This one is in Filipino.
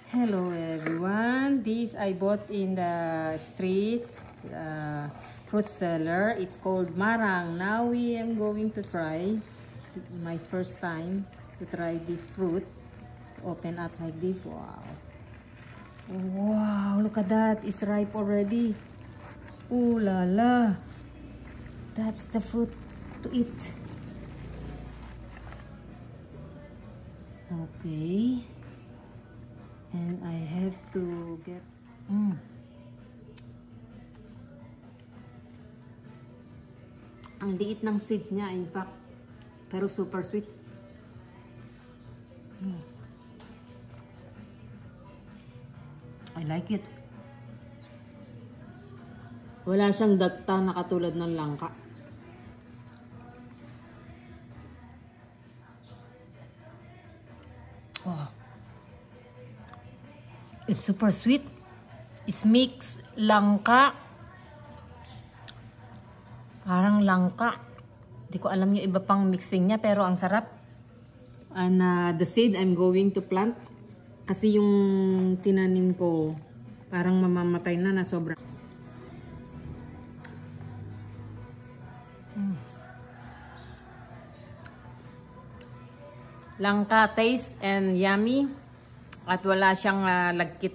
Hello everyone, this I bought in the street fruit seller. It's called Marang. Now we am going to try, my first time to try this fruit. Open up like this. Wow, wow, look at that, it's ripe already. Ooh la la, that's the fruit to eat. Okay, and I have to get ang liit ng seeds niya, in fact, pero super sweet. I like it. Wala siyang dagta na katulad ng langka. Oh. It's super sweet. It's mixed langka. Parang langka. Hindi ko alam yung iba pang mixing niya, pero ang sarap. And the seed I'm going to plant. Kasi yung tinanim ko, parang mamamatay na sobra. Langka taste and yummy. At wala siyang lagkit.